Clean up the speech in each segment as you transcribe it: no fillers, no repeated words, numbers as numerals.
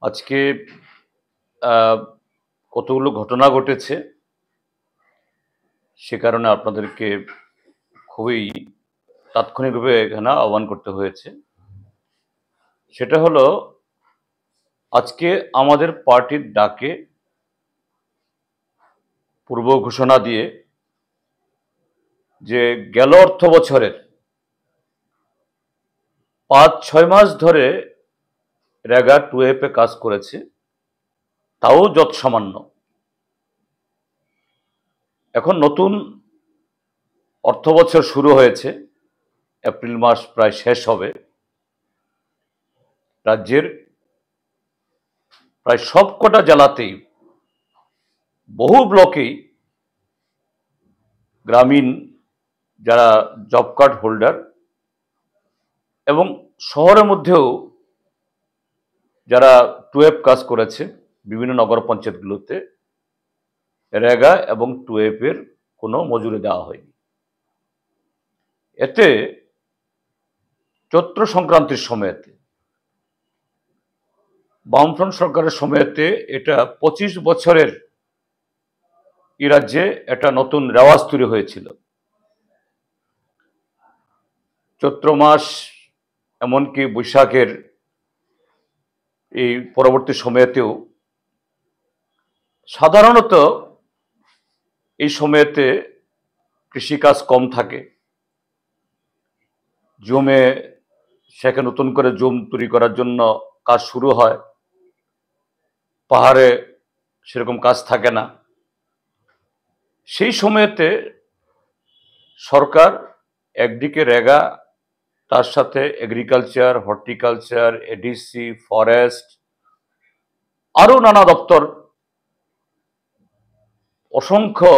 আজকে কতগুলো ঘটনা ঘটেছে, সে কারণে আপনাদেরকে খুবই তাৎক্ষণিকভাবে এখানে আহ্বান করতে হয়েছে। সেটা হলো, আজকে আমাদের পার্টির ডাকে পূর্ব ঘোষণা দিয়ে যে গেল অর্থ বছরের 5-6 মাস ধরে রেগা 2F এ কাজ করেছে, তাও যৎসামান্য। এখন নতুন অর্থ বছর শুরু হয়েছে, এপ্রিল মাস প্রায় শেষ হবে। রাজ্যের প্রায় সবকটা জেলাতেই, বহু ব্লকেই গ্রামীণ যারা জব কার্ড হোল্ডার এবং শহরের মধ্যেও যারা 2F কাজ করেছে বিভিন্ন নগর পঞ্চায়েতগুলোতে, রেগা এবং 2F এর কোনো মজুরি দেওয়া হয়নি। এতে চৈত্র সংক্রান্তির সময়তে, বামফ্রন্ট সরকারের সময়তে, এটা 25 বছরের এই রাজ্যে একটা নতুন রেওয়াজ তৈরি হয়েছিল। চৈত্র মাস এমনকি বৈশাখের এই পরবর্তী সময়তেও সাধারণত এই সময়তে কৃষিকাজ কম থাকে, জমে সেখানে নতুন করে জমি তৈরি করার জন্য কাজ শুরু হয়, পাহাড়ে সেরকম কাজ থাকে না। সেই সময়তে সরকার একদিকে রেগা, তার সাথে এগ্রিকালচার, হর্টিকালচার, এডিসি, ফরেস্ট, আরো নানা দপ্তর অসংখ্য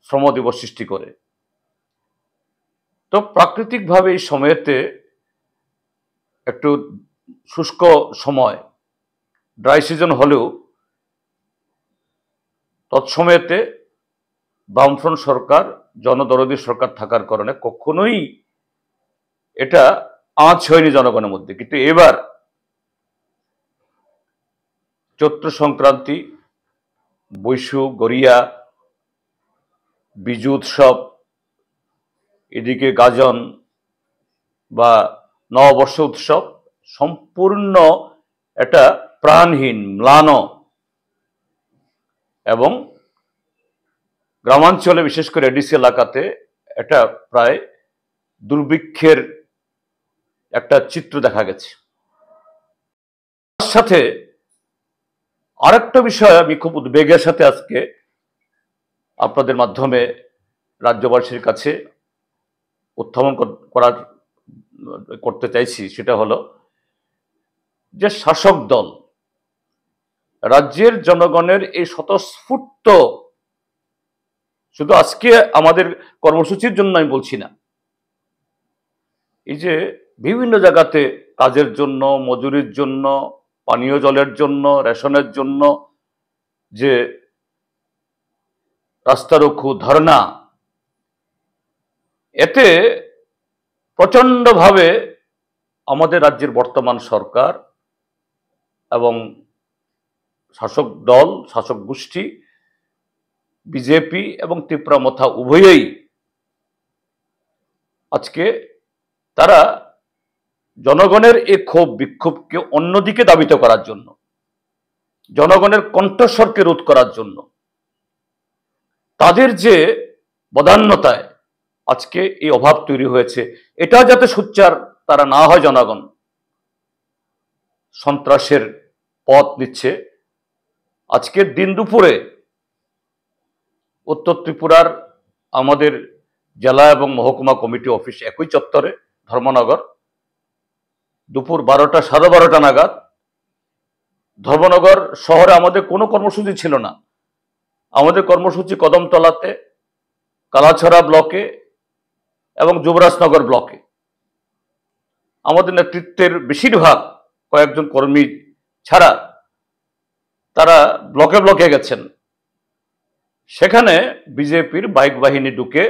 শ্রম দিবস সৃষ্টি করে। তো প্রাকৃতিকভাবে এই সময়তে একটু শুষ্ক সময়, ড্রাই সিজন হলেও তৎসময়েতে বামফ্রন্ট সরকার, জনদরদী সরকার থাকার কারণে কখনোই এটা আঁচ হয়নি জনগণের মধ্যে। কিন্তু এবার চৈত্র সংক্রান্তি, বৈশু, গড়িয়া, বিজু উৎসব, এদিকে গাজন বা নববর্ষ উৎসব, সম্পূর্ণ একটা প্রাণহীন, ম্লান এবং গ্রামাঞ্চলে বিশেষ করে এডিসি এলাকাতে এটা প্রায় দুর্ভিক্ষের একটা চিত্র দেখা গেছে। তার সাথে আরেকটা বিষয় আমি খুব উদ্বেগের সাথে আজকে আপনাদের মাধ্যমে রাজ্যবাসীর কাছে উত্থাপন করতে চাইছি, সেটা হলো যে শাসক দল রাজ্যের জনগণের এই স্বতঃস্ফূর্ত, শুধু আজকে আমাদের কর্মসূচির জন্য আমি বলছি না, এই যে বিভিন্ন জায়গাতে কাজের জন্য, মজুরির জন্য, পানীয় জলের জন্য, রেশনের জন্য যে রাস্তারোকো, ধর্ণা, এতে প্রচন্ডভাবে আমাদের রাজ্যের বর্তমান সরকার এবং শাসক দল, শাসক গোষ্ঠী, বিজেপি এবং তীব্রামথা উভয়েই আজকে তারা জনগণের এই ক্ষোভ বিক্ষোভকে অন্যদিকে দাবিত করার জন্য, জনগণের কণ্ঠস্বরকে রোধ করার জন্য, তাদের যে বদান্যতায় আজকে এই অভাব তৈরি হয়েছে, এটা যাতে সোচ্চার তারা না হয়, জনগণ সন্ত্রাসের পথ নিচ্ছে। আজকের দিন দুপুরে উত্তর ত্রিপুরার আমাদের জেলা এবং মহকুমা কমিটি অফিস একই চত্বরে, ধর্মনগর, দুপুর 12টা, 12:30 নাগাদ ধর্মনগর শহরে আমাদের কোনো কর্মসূচি ছিল না। আমাদের কর্মসূচি কদমতলাতে, কালাছড়া ব্লকে এবং যুবরাজনগর ব্লকে। আমাদের নেতৃত্বের বেশিরভাগ, কয়েকজন কর্মী ছাড়া, তারা ব্লকে ব্লকে গেছেন। সেখানে বিজেপির বাইক বাহিনী ঢুকে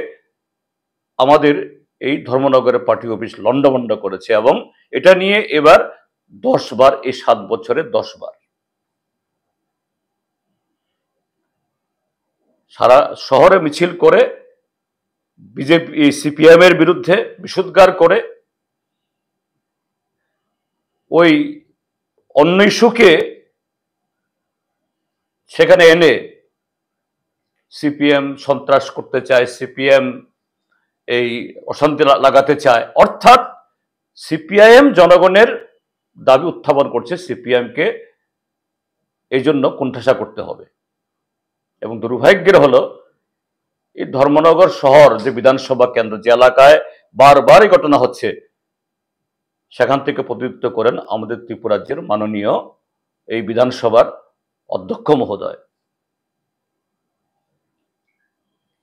আমাদের এই ধর্মনগরের পার্টি অফিস লন্ডভন্ড করেছে এবং এটা নিয়ে এবার 10 বার, এই 7 বছরে 10 বার সারা শহরে মিছিল করে বিজেপি সিপিএম এর বিরুদ্ধে বিষোদ্গার করে ওই অন্য ইস্যুকে সেখানে এনে সিপিএম সন্ত্রাস করতে চায়, সিপিএম এই অশান্তি লাগাতে চায়। অর্থাৎ সিপিআইএম জনগণের দাবি উত্থাপন করছে, সিপিএমকে এই জন্য কোণঠাসা করতে হবে। এবং দুর্ভাগ্যের হলো এই ধর্মনগর শহর যে বিধানসভা কেন্দ্র, যে এলাকায় বারবার এই ঘটনা হচ্ছে, সেখান থেকে প্রতিনিধিত্ব করেন আমাদের ত্রিপুরা রাজ্যের মাননীয় এই বিধানসভার অধ্যক্ষ মহোদয়।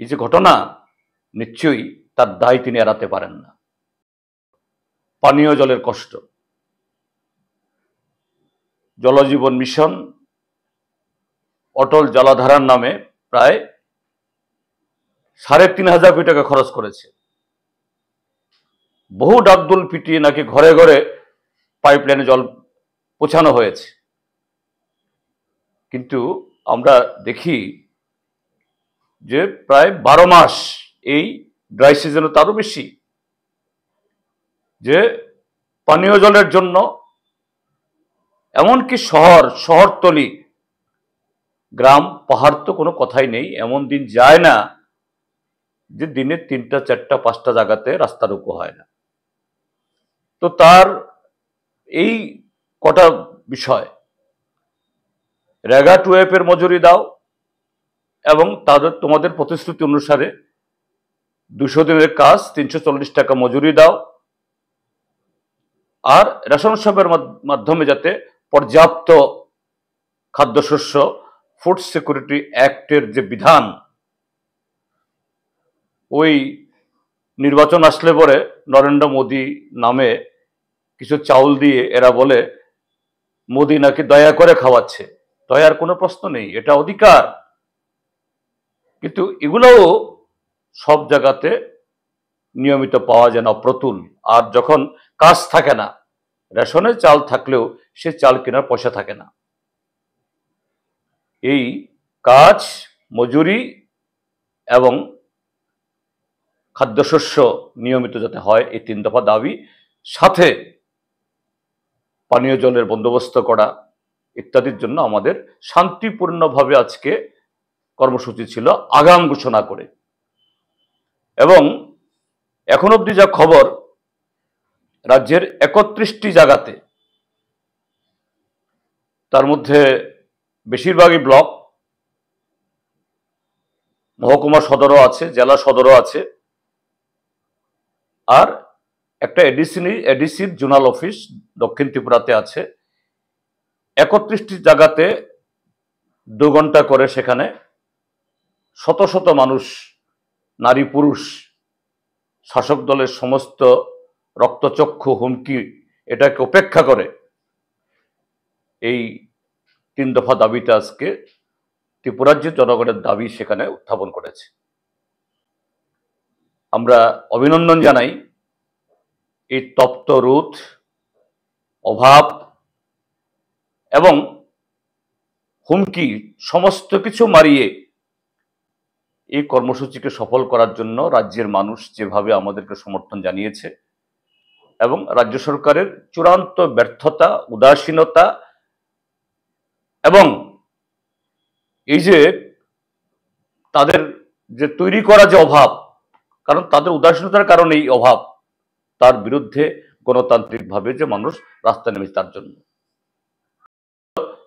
এই যে ঘটনা, নিশ্চয়ই তার দায় তিনি এড়াতে পারেন না। পানীয় জলের কষ্ট, জলজীবন মিশন অটল জলাধারার নামে প্রায় 3,500 কোটি টাকা খরচ করেছে। বহু ডাকদুল পিটিয়ে নাকি ঘরে ঘরে পাইপলাইনে জল পৌঁছানো হয়েছে। কিন্তু আমরা দেখি যে প্রায় 12 মাস এই ড্রাই সিজনে, তারও বেশি, যে পানীয় জলের জন্য এমনকি শহরতলি, গ্রাম পাহাড় তো কোনো কথাই নেই, এমন দিন যায় না যে দিনে 3টা 4টা 5টা জায়গাতে রাস্তা রুকো হয় না। তো তার এই কটা বিষয়, রেগা টুয়েপের মজুরি দাও এবং তোমাদের প্রতিশ্রুতি অনুসারে 200 দিনের কাজ 340 টাকা মজুরি দাও, আর রেশন শপের মাধ্যমে যাতে পর্যাপ্ত খাদ্যশস্য, ফুড সিকিউরিটি অ্যাক্টের যে বিধান, ওই নির্বাচন আসলে পরে নরেন্দ্র মোদী নামে কিছু চাউল দিয়ে এরা বলে মোদী নাকি দয়া করে খাওয়াচ্ছে। দয়ার কোনো প্রশ্ন নেই, এটা অধিকার। কিন্তু এগুলোও সব জায়গাতে নিয়মিত পাওয়া যায় না, অপ্রতুল। আর যখন কাজ থাকে না, রেশনে চাল থাকলেও সে চাল কেনার পয়সা থাকে না। এই কাজ, মজুরি এবং খাদ্যশস্য নিয়মিত যাতে হয়, এই 3 দফা দাবি, সাথে পানীয় জলের বন্দোবস্ত করা ইত্যাদির জন্য আমাদের শান্তিপূর্ণভাবে আজকে কর্মসূচি ছিল, আগাম ঘোষণা করে। এবং এখন অবধি যা খবর, রাজ্যের 31টি জায়গাতে, তার মধ্যে বেশিরভাগই ব্লক, মহকুমা সদরও আছে, জেলা সদরও আছে, আর একটা এডিসির জোনাল অফিস দক্ষিণ ত্রিপুরাতে আছে। 31টি জায়গাতে 2 ঘন্টা করে সেখানে শত শত মানুষ, নারী পুরুষ, শাসক দলের সমস্ত রক্তচক্ষু হুমকি এটাকে উপেক্ষা করে এই 3 দফা দাবিটা আজকে ত্রিপুরাজ্যের জনগণের দাবি সেখানে উত্থাপন করেছে। আমরা অভিনন্দন জানাই এই তপ্ত রোদ, অভাব এবং হুমকি সমস্ত কিছু মারিয়ে এই কর্মসূচিকে সফল করার জন্য রাজ্যের মানুষ যেভাবে আমাদেরকে সমর্থন জানিয়েছে, এবং রাজ্য সরকারের চূড়ান্ত ব্যর্থতা, উদাসীনতা এবং এই যে তাদের যে তৈরি করা যে অভাব, কারণ তাদের উদাসীনতার কারণে এই অভাব, তার বিরুদ্ধে গণতান্ত্রিকভাবে যে মানুষ রাস্তায় নেমেছে তার জন্য।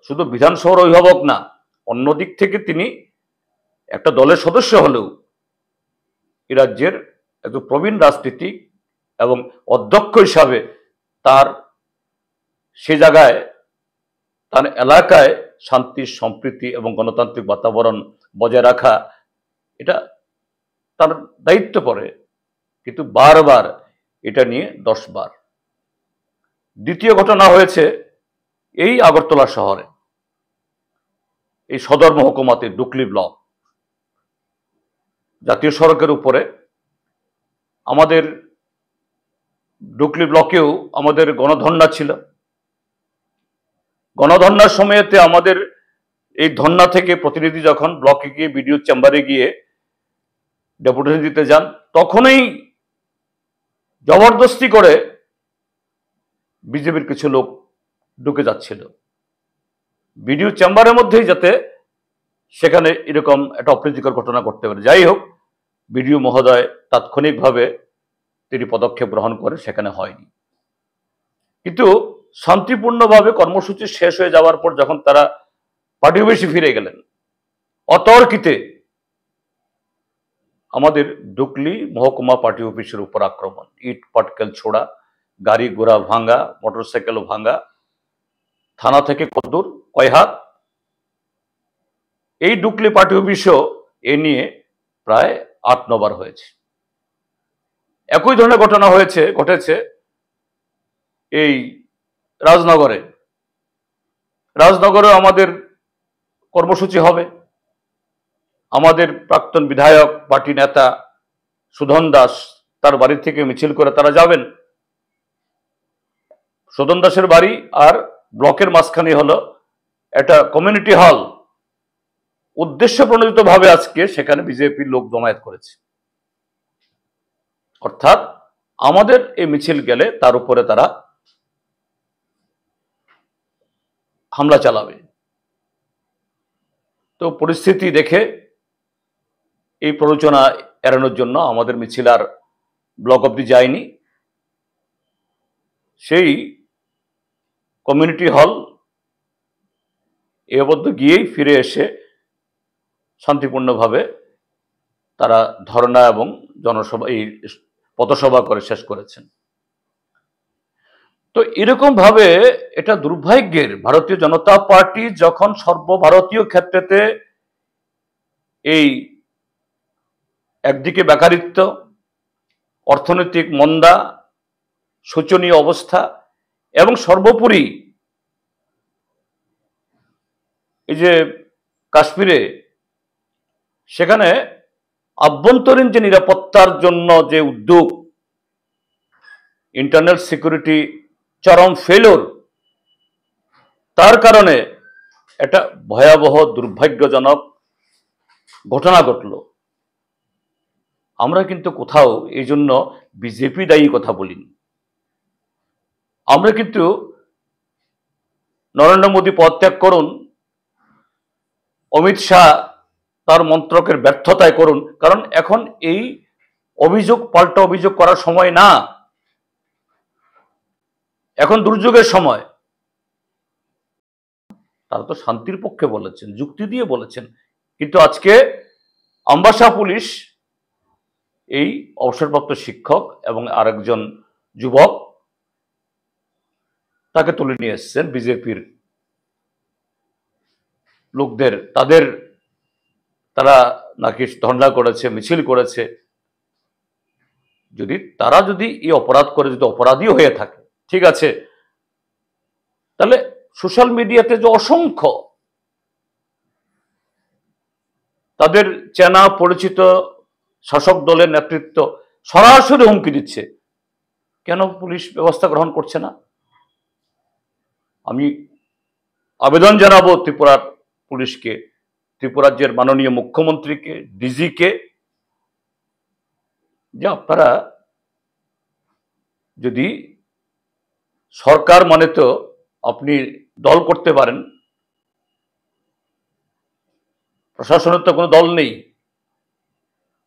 শুধু বিধানসভার অভিভাবক না, অন্যদিক থেকে তিনি একটা দলের সদস্য হলেও এই রাজ্যের একজন প্রবীণ রাজনীতিক এবং অধ্যক্ষ হিসাবে তার সে জায়গায়, তার এলাকায় শান্তি, সম্প্রীতি এবং গণতান্ত্রিক বাতাবরণ বজায় রাখা, এটা তার দায়িত্ব পড়ে। কিন্তু বারবার এটা নিয়ে 10 বার। দ্বিতীয় ঘটনা হয়েছে এই আগরতলা শহরে, এই সদর মহকুমাতে ডুকলি ব্লক, জাতীয় সড়কের উপরে। আমাদের ডুকলি ব্লকেও আমাদের গণধর্ণা ছিল, গণধর্নার সময়তে আমাদের এই ধর্না থেকে প্রতিনিধি যখন ব্লকে গিয়ে বিডিও চেম্বারে গিয়ে ডেপুটেশন দিতে যান, তখনই জবরদস্তি করে বিজেপির কিছু লোক ঢুকে যাচ্ছিল বিডিও চেম্বারের মধ্যেই, যাতে সেখানে এরকম একটা অপ্রীতিকর ঘটনা ঘটতে পারে। যাই হোক, বিডিও মহোদয় তাৎক্ষণিকভাবে তিনি পদক্ষেপ গ্রহণ করে, সেখানে হয়নি। কিন্তু শান্তিপূর্ণভাবে কর্মসূচি শেষ হয়ে যাওয়ার পর যখন তারা পার্টি অফিসে ফিরে গেলেন, অতর্কিতে আমাদের ডুকলি মহকুমা পার্টি অফিসের উপর আক্রমণ, ইট পাটকেল ছোড়া, গাড়ি ঘোড়া ভাঙা, মোটরসাইকেল ভাঙা, থানা থেকে কতদূর, কয় হাত। এই ডুকলি পার্টি অফিসও এ নিয়ে প্রায় 8-9 বার হয়েছে। একই ধরনের ঘটনা ঘটেছে এই রাজনগরে আমাদের কর্মসূচি হবে। আমাদের প্রাক্তন বিধায়ক পার্টি নেতা সুধন দাস, তার বাড়ি থেকে মিছিল করে তারা যাবেন। সুধন দাসের বাড়ি আর ব্লকের মাঝখানে হলো একটা কমিউনিটি হল, উদ্দেশ্য প্রণোদিতভাবে আজকে সেখানে বিজেপির লোক জমায়েত করেছে। অর্থাৎ আমাদের এই মিছিল গেলে তার উপরে তারা হামলা চালাবে। তো পরিস্থিতি দেখে এই প্ররোচনা এড়ানোর জন্য আমাদের মিছিল আর ব্লক অবধি যায়নি, সেই কমিউনিটি হল এ অবধি গিয়েই ফিরে এসে শান্তিপূর্ণভাবে তারা ধর্ণা এবং জনসভা, এই পথসভা করে শেষ করেছেন। তো এরকম ভাবে এটা দুর্ভাগ্যের, ভারতীয় জনতা পার্টি যখন সর্বভারতীয় ক্ষেত্রেতে এই একদিকে বেকারিত্ব, অর্থনৈতিক মন্দা, শোচনীয় অবস্থা এবং সর্বোপরি এই যে কাশ্মীরে সেখানে আভ্যন্তরীণ যে নিরাপত্তার জন্য যে উদ্যোগ, ইন্টারনাল সিকিউরিটি চরম ফেলোর, তার কারণে একটা ভয়াবহ দুর্ভাগ্যজনক ঘটনা ঘটল। আমরা কিন্তু কোথাও এই জন্য বিজেপি দায়ী কথা বলিনি। আমরা কিন্তু নরেন্দ্র মোদী পদত্যাগ করুন, অমিত শাহ তার মন্ত্রকের ব্যর্থতায় করুন, কারণ এখন এই অভিযোগ পাল্টা অভিযোগ করার সময় না, এখন দুর্যোগের সময়। তারা তো শান্তির পক্ষে বলেছেন, যুক্তি দিয়ে বলেছেন, কিন্তু আজকে আম্বাসা পুলিশ এই অবসরপ্রাপ্ত শিক্ষক এবং আরেকজন যুবক তাকে তুলে নিয়ে এসছেন বিজেপির লোকদের, তারা নাকি ধর্ণা করেছে, মিছিল করেছে। তারা যদি এই অপরাধ করে, যদি অপরাধী হয়ে থাকে, ঠিক আছে, তাহলে সোশ্যাল মিডিয়াতে যে অসংখ্য তাদের চেনা পরিচিত শাসক দলের নেতৃত্ব সরাসরি হুমকি দিচ্ছে, কেন পুলিশ ব্যবস্থা গ্রহণ করছে না? আমি আবেদন জানাবো ত্রিপুরার পুলিশকে, ত্রিপুরাজ্যের মাননীয় মুখ্যমন্ত্রীকে, ডিজিকে, যে আপনারা যদি সরকার মানে তো আপনি দল করতে পারেন, প্রশাসনের তো কোনো দল নেই,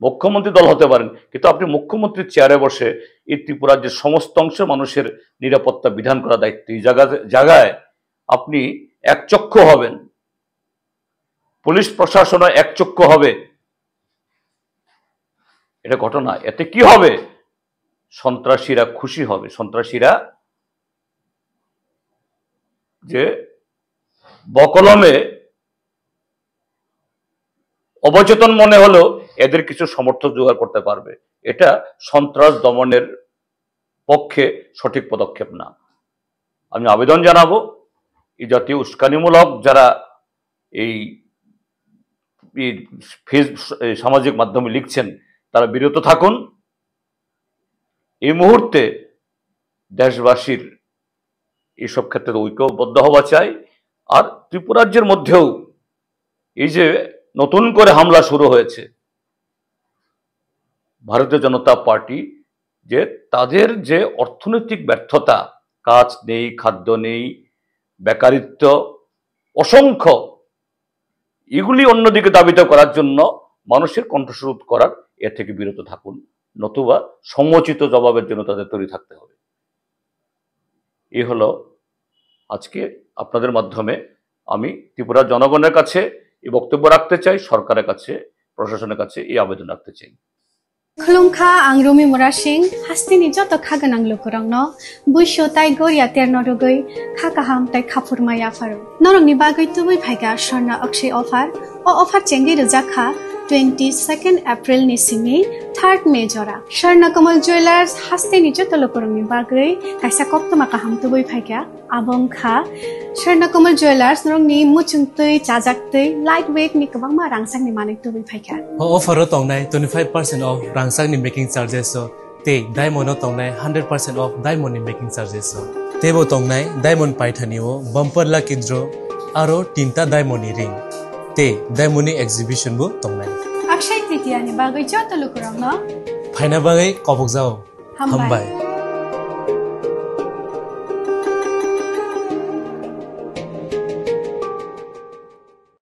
মুখ্যমন্ত্রী দল হতে পারেন, কিন্তু আপনি মুখ্যমন্ত্রীর চেয়ারে বসে এই ত্রিপুরাজ্যের সমস্ত অংশ মানুষের নিরাপত্তা বিধান করা দায়িত্ব। এই জায়গায় আপনি একচক্ষু হবেন, পুলিশ প্রশাসনও একচক্ষু হবে। এটা ঘটনা, এতে কি হবে? সন্ত্রাসীরা খুশি হবে, সন্ত্রাসীরা যে বকলমে অবচেতন মনে হলো এদের কিছু সমর্থক জোগাড় করতে পারবে, এটা সন্ত্রাস দমনের পক্ষে সঠিক পদক্ষেপ না। আমি আবেদন জানাবো এই জাতীয় উস্কানিমূলক যারা এই সামাজিক মাধ্যমে লিখছেন, তারা বিরত থাকুন। এই মুহূর্তে দেশবাসীর এইসব ক্ষেত্রে ঐক্যবদ্ধ হওয়া চাই। আর ত্রিপুরাজ্যের মধ্যেও এই যে নতুন করে হামলা শুরু হয়েছে, ভারতীয় জনতা পার্টি যে তাদের যে অর্থনৈতিক ব্যর্থতা, কাজ নেই, খাদ্য নেই, বেকারিত্ব অসংখ্য, এগুলি অন্যদিকে দাবিত করার জন্য মানুষের কণ্ঠস্বর করার এর থেকে বিরত থাকুন, নতুবা সমুচিত জবাবের জন্য তাদের তৈরি থাকতে হবে। এই হলো আজকে আপনাদের মাধ্যমে আমি ত্রিপুরার জনগণের কাছে এই বক্তব্য রাখতে চাই, সরকারের কাছে, প্রশাসনের কাছে এই আবেদন রাখতে চাই। খুলুমখা আং রুমি মুরা সিং হাস্তিনি যত খাগানাং লুকুরাংনো বুইশো তাই গরিয়া তেরনরগৈ খাকাহাম তাই খাফুরমায়া ফারো নরংনি বাগৈ তুবুই ফাইगा স্বর্ণা অক্ষয় অফার ও অফার চেঙ্গি রজাখা 22 এপ্রিল नि सिंगि 3 मे जरा स्वर्ण कमल ज्वेलर्स हास्तेनि जत लुकुरंनि बागै काइसा कप्तमा काहाम तुबुई फाइगा आबंखा स्वर्ण कमल ज्वेलर्स नरंनि मुचुंगतै चाजाकतै लाइट वेट नि गोबांमा रांसांनि माने तुबुई फाइगा ऑफर तंगनाय 25% ऑफ रांसांनि मेकिंग चार्जेस ते डायमंड तंगनाय 100% ऑफ डायमंड नि मेकिंग चार्जेस तेबो तंगनाय डायमंड पाइथानिओ बम्पर लाकी ड्र आरो तीनटा डायमंड नि रिंग ते डायमंड नि एग्जिबिशन बो तंगनाय अक्षय तृतीया नि बागै जत लुकुरंनो फाइना बागै कबक जाओ हमबाय।